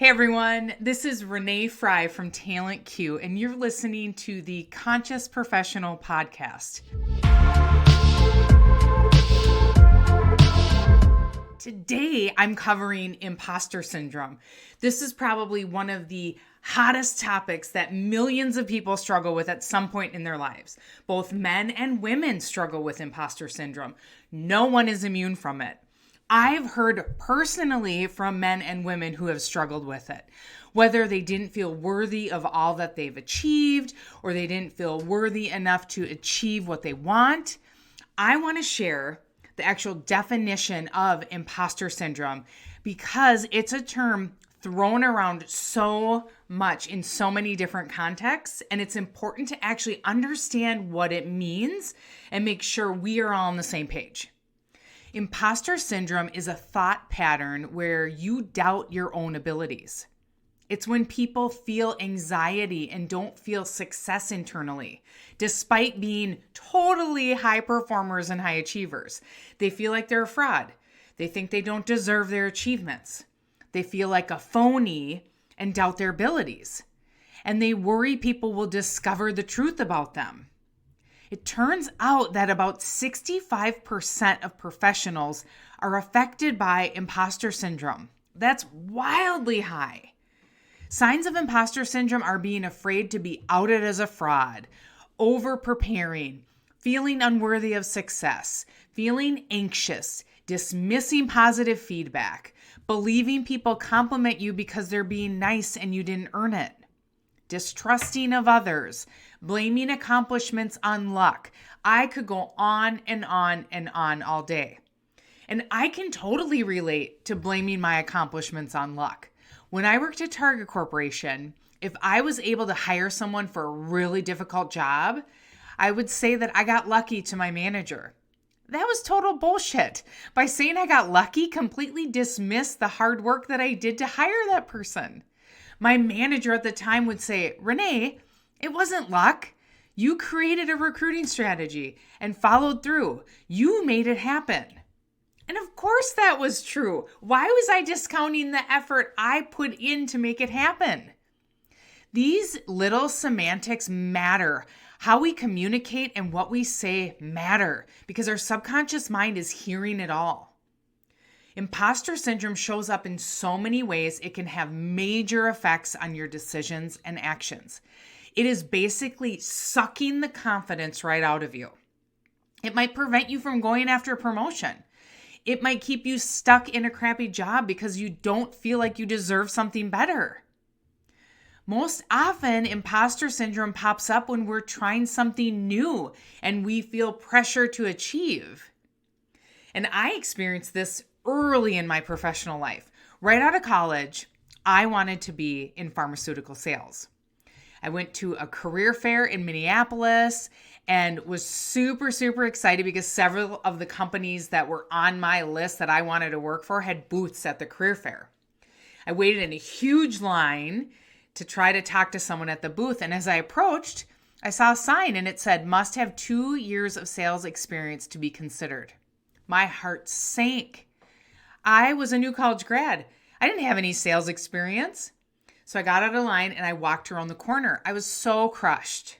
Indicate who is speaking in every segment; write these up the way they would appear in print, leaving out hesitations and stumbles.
Speaker 1: Hey everyone, this is Renee Frey from Talent Q, and you're listening to the Conscious Professional Podcast. Today, I'm covering imposter syndrome. This is probably one of the hottest topics that millions of people struggle with at some point in their lives. Both men and women struggle with imposter syndrome. No one is immune from it. I've heard personally from men and women who have struggled with it, whether they didn't feel worthy of all that they've achieved or they didn't feel worthy enough to achieve what they want. I want to share the actual definition of imposter syndrome because it's a term thrown around so much in so many different contexts, and it's important to actually understand what it means and make sure we are all on the same page. Imposter syndrome is a thought pattern where you doubt your own abilities. It's when people feel anxiety and don't feel success internally, despite being totally high performers and high achievers. They feel like they're a fraud. They think they don't deserve their achievements. They feel like a phony and doubt their abilities. And they worry people will discover the truth about them. It turns out that about 65% of professionals are affected by imposter syndrome. That's wildly high. Signs of imposter syndrome are being afraid to be outed as a fraud, over-preparing, feeling unworthy of success, feeling anxious, dismissing positive feedback, believing people compliment you because they're being nice and you didn't earn it, distrusting of others, blaming accomplishments on luck. I could go on and on and on all day. And I can totally relate to blaming my accomplishments on luck. When I worked at Target Corporation, if I was able to hire someone for a really difficult job, I would say that I got lucky to my manager. That was total bullshit. By saying I got lucky, completely dismissed the hard work that I did to hire that person. My manager at the time would say, Renee, it wasn't luck. You created a recruiting strategy and followed through. You made it happen. And of course that was true. Why was I discounting the effort I put in to make it happen? These little semantics matter. How we communicate and what we say matter because our subconscious mind is hearing it all. Imposter syndrome shows up in so many ways it can have major effects on your decisions and actions. It is basically sucking the confidence right out of you. It might prevent you from going after a promotion. It might keep you stuck in a crappy job because you don't feel like you deserve something better. Most often, imposter syndrome pops up when we're trying something new and we feel pressure to achieve. And I experienced this early in my professional life. Right out of college, I wanted to be in pharmaceutical sales. I went to a career fair in Minneapolis and was super excited because several of the companies that were on my list that I wanted to work for had booths at the career fair. I waited in a huge line to try to talk to someone at the booth. And as I approached, I saw a sign and it said, must have 2 years of sales experience to be considered. My heart sank. I was a new college grad. I didn't have any sales experience. So I got out of line and I walked around the corner. I was so crushed.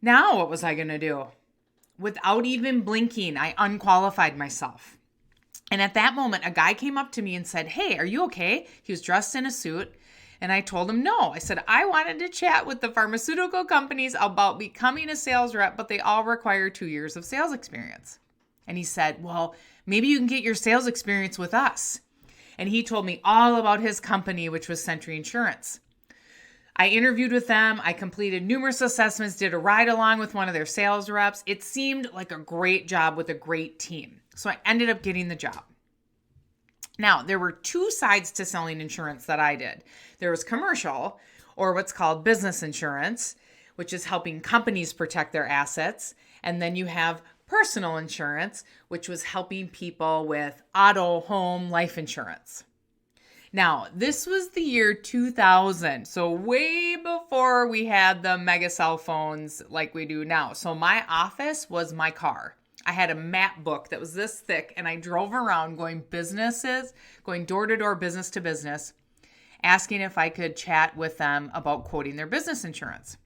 Speaker 1: Now what was I going to do? Without even blinking, I unqualified myself. And at that moment, a guy came up to me and said, hey, are you okay? He was dressed in a suit. And I told him no. I said, I wanted to chat with the pharmaceutical companies about becoming a sales rep, but they all require 2 years of sales experience. And he said, well, maybe you can get your sales experience with us. And he told me all about his company, which was Century Insurance. I interviewed with them. I completed numerous assessments, did a ride along with one of their sales reps. It seemed like a great job with a great team. So I ended up getting the job. Now, there were 2 sides to selling insurance that I did. There was commercial, or what's called business insurance, which is helping companies protect their assets. And then you have personal insurance, which was helping people with auto, home, life insurance. Now, this was the year 2000, so way before we had the mega cell phones like we do now. So my office was my car. I had a map book that was this thick, and I drove around going door to door, business to business. asking if I could chat with them about quoting their business insurance.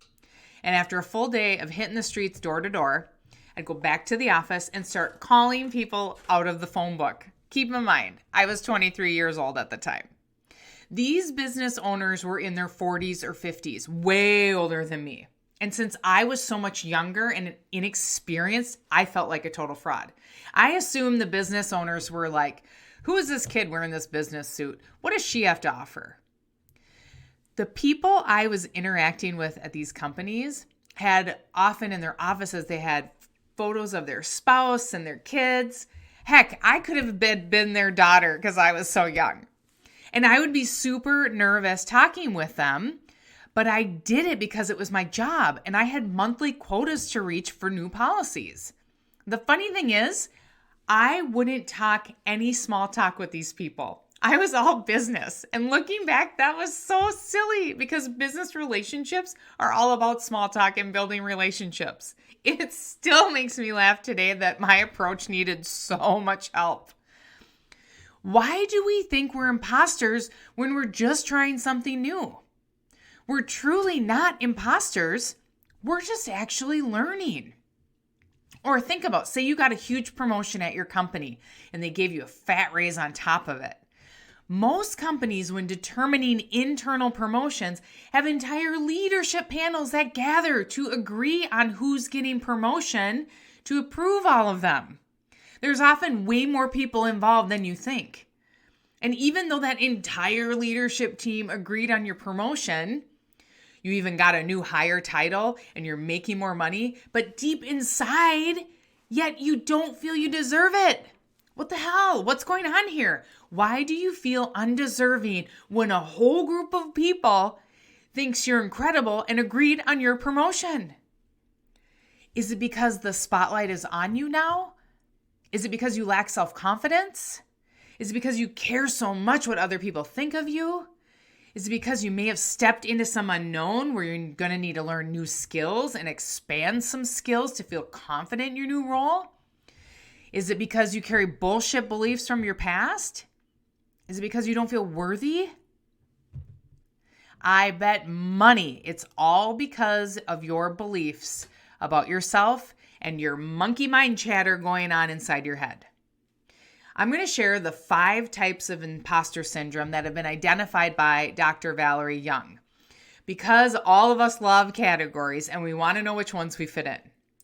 Speaker 1: And after a full day of hitting the streets door to door, I'd go back to the office and start calling people out of the phone book. Keep in mind, I was 23 years old at the time. These business owners were in their 40s or 50s, way older than me. And since I was so much younger and inexperienced, I felt like a total fraud. I assumed the business owners were like, who is this kid wearing this business suit? What does she have to offer? The people I was interacting with at these companies had often in their offices, they had photos of their spouse and their kids. Heck, I could have been their daughter because I was so young. And I would be super nervous talking with them, but I did it because it was my job and I had monthly quotas to reach for new policies. The funny thing is, I wouldn't talk any small talk with these people. I was all business. And looking back, that was so silly because business relationships are all about small talk and building relationships. It still makes me laugh today that my approach needed so much help. Why do we think we're imposters when we're just trying something new? We're truly not imposters. We're just actually learning. Or think about, say you got a huge promotion at your company and they gave you a fat raise on top of it. Most companies, when determining internal promotions, have entire leadership panels that gather to agree on who's getting promotion to approve all of them. There's often way more people involved than you think. And even though that entire leadership team agreed on your promotion, you even got a new higher title and you're making more money, but deep inside, yet you don't feel you deserve it. What the hell? What's going on here? Why do you feel undeserving when a whole group of people thinks you're incredible and agreed on your promotion? Is it because the spotlight is on you now? Is it because you lack self-confidence? Is it because you care so much what other people think of you? Is it because you may have stepped into some unknown where you're going to need to learn new skills and expand some skills to feel confident in your new role? Is it because you carry bullshit beliefs from your past? Is it because you don't feel worthy? I bet money it's all because of your beliefs about yourself and your monkey mind chatter going on inside your head. I'm going to share the 5 types of imposter syndrome that have been identified by Dr. Valerie Young, because all of us love categories and we want to know which ones we fit in.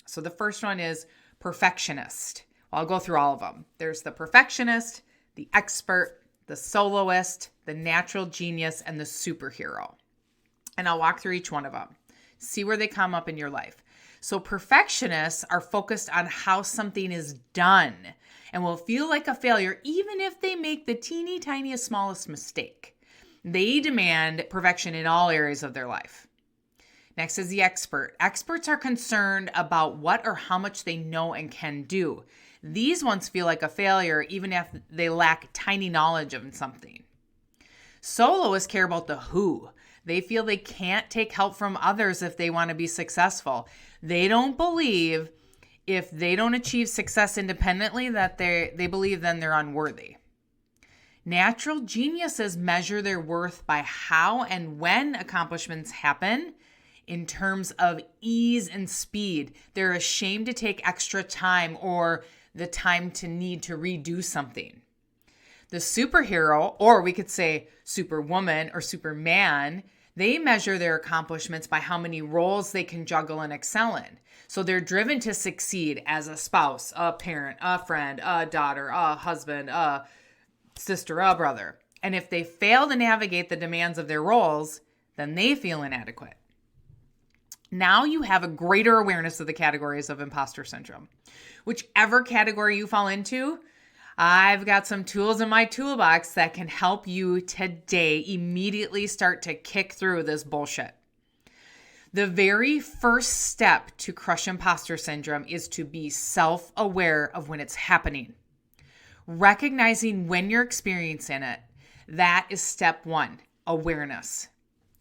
Speaker 1: So the first one is perfectionist. Well, I'll go through all of them. There's the perfectionist, the expert, the soloist, the natural genius, and the superhero. And I'll walk through each one of them. See where they come up in your life. So perfectionists are focused on how something is done and will feel like a failure even if they make the teeny tiniest smallest mistake. They demand perfection in all areas of their life. Next is the expert. Experts are concerned about what or how much they know and can do. These ones feel like a failure even if they lack tiny knowledge of something. Soloists care about the who. They feel they can't take help from others if they want to be successful. They don't believe if they don't achieve success independently that they believe then they're unworthy. Natural geniuses measure their worth by how and when accomplishments happen in terms of ease and speed. They're ashamed to take extra time or the time to need to redo something. The superhero, or we could say superwoman or superman, they measure their accomplishments by how many roles they can juggle and excel in. So they're driven to succeed as a spouse, a parent, a friend, a daughter, a husband, a sister, a brother. And if they fail to navigate the demands of their roles, then they feel inadequate. Now you have a greater awareness of the categories of imposter syndrome. Whichever category you fall into, I've got some tools in my toolbox that can help you today immediately start to kick through this bullshit. The very first step to crush imposter syndrome is to be self-aware of when it's happening. Recognizing when you're experiencing it, that is step 1, awareness.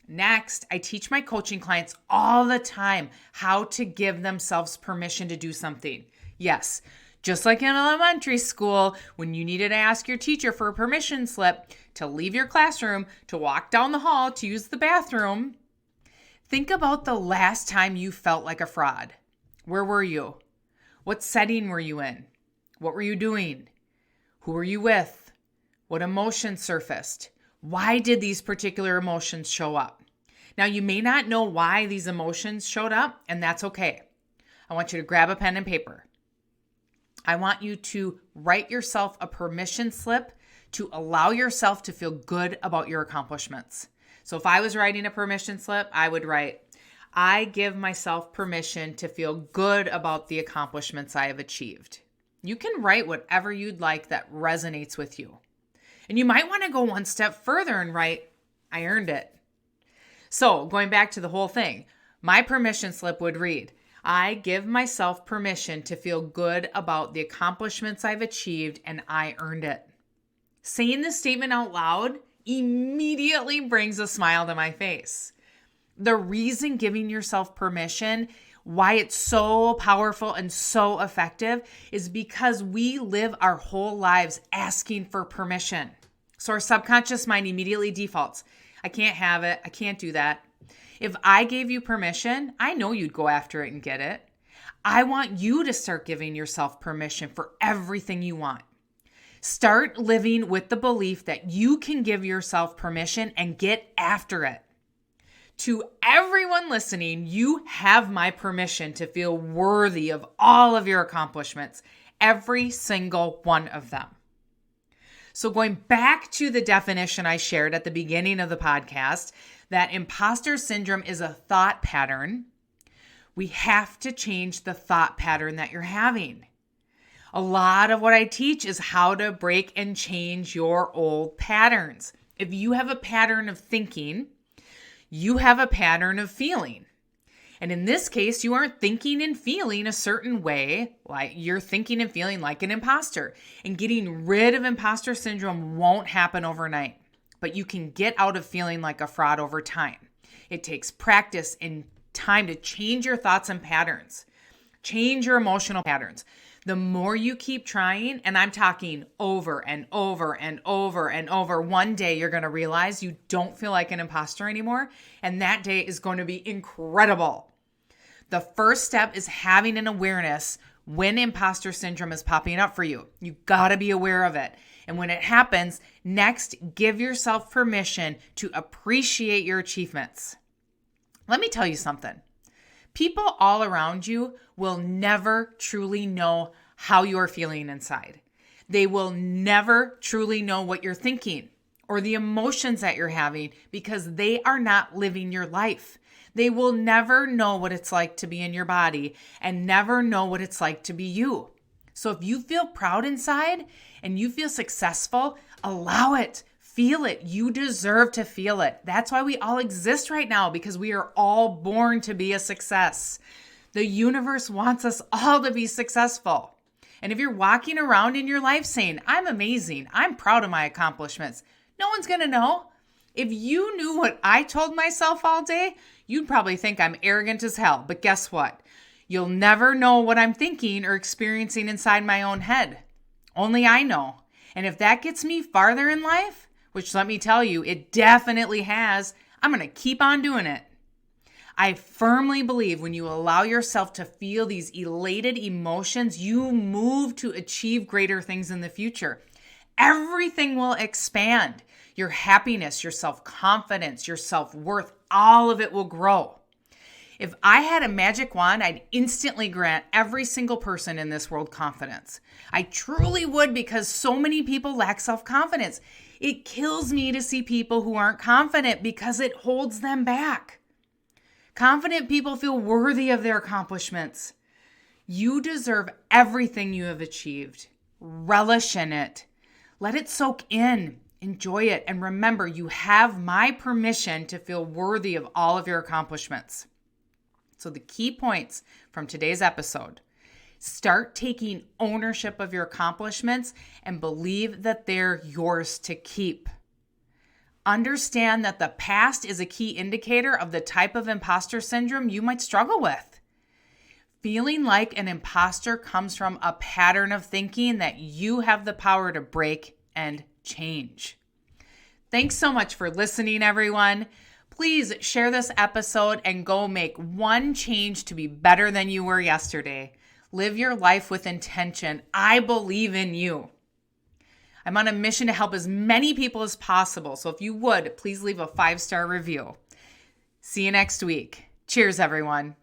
Speaker 1: Next, I teach my coaching clients all the time how to give themselves permission to do something. Yes, Just like in elementary school, when you needed to ask your teacher for a permission slip to leave your classroom, to walk down the hall, to use the bathroom. Think about the last time you felt like a fraud. Where were you? What setting were you in? What were you doing? Who were you with? What emotions surfaced? Why did these particular emotions show up? Now, you may not know why these emotions showed up, and that's okay. I want you to grab a pen and paper. I want you to write yourself a permission slip to allow yourself to feel good about your accomplishments. So if I was writing a permission slip, I would write, I give myself permission to feel good about the accomplishments I have achieved. You can write whatever you'd like that resonates with you. And you might want to go one step further and write, I earned it. So going back to the whole thing, my permission slip would read, I give myself permission to feel good about the accomplishments I've achieved, and I earned it. Saying this statement out loud immediately brings a smile to my face. The reason giving yourself permission, why it's so powerful and so effective, is because we live our whole lives asking for permission. So our subconscious mind immediately defaults. I can't have it. I can't do that. If I gave you permission, I know you'd go after it and get it. I want you to start giving yourself permission for everything you want. Start living with the belief that you can give yourself permission and get after it. To everyone listening, you have my permission to feel worthy of all of your accomplishments, every single one of them. So going back to the definition I shared at the beginning of the podcast, that imposter syndrome is a thought pattern, we have to change the thought pattern that you're having. A lot of what I teach is how to break and change your old patterns. If you have a pattern of thinking, you have a pattern of feeling. And in this case, you aren't thinking and feeling a certain way, like you're thinking and feeling like an imposter. And getting rid of imposter syndrome won't happen overnight, but you can get out of feeling like a fraud over time. It takes practice and time to change your thoughts and patterns, change your emotional patterns. The more you keep trying, and I'm talking over and over and over and over, one day you're going to realize you don't feel like an imposter anymore, and that day is going to be incredible. The first step is having an awareness when imposter syndrome is popping up for you. You got to be aware of it. And when it happens, next, give yourself permission to appreciate your achievements. Let me tell you something. People all around you will never truly know how you're feeling inside. They will never truly know what you're thinking or the emotions that you're having because they are not living your life. They will never know what it's like to be in your body and never know what it's like to be you. So if you feel proud inside and you feel successful, allow it. Feel it. You deserve to feel it. That's why we all exist right now, because we are all born to be a success. The universe wants us all to be successful. And if you're walking around in your life saying, I'm amazing, I'm proud of my accomplishments, no one's going to know. If you knew what I told myself all day, you'd probably think I'm arrogant as hell. But guess what? You'll never know what I'm thinking or experiencing inside my own head. Only I know. And if that gets me farther in life, which let me tell you, it definitely has, I'm going to keep on doing it. I firmly believe when you allow yourself to feel these elated emotions, you move to achieve greater things in the future. Everything will expand. Your happiness, your self-confidence, your self-worth, all of it will grow. If I had a magic wand, I'd instantly grant every single person in this world confidence. I truly would, because so many people lack self-confidence. It kills me to see people who aren't confident because it holds them back. Confident people feel worthy of their accomplishments. You deserve everything you have achieved. Relish in it. Let it soak in. Enjoy it. And remember, you have my permission to feel worthy of all of your accomplishments. So the key points from today's episode: start taking ownership of your accomplishments and believe that they're yours to keep. Understand that the past is a key indicator of the type of imposter syndrome you might struggle with. Feeling like an imposter comes from a pattern of thinking that you have the power to break and change. Thanks so much for listening, everyone. Please share this episode and go make one change to be better than you were yesterday. Live your life with intention. I believe in you. I'm on a mission to help as many people as possible. So if you would, please leave a 5-star review. See you next week. Cheers, everyone.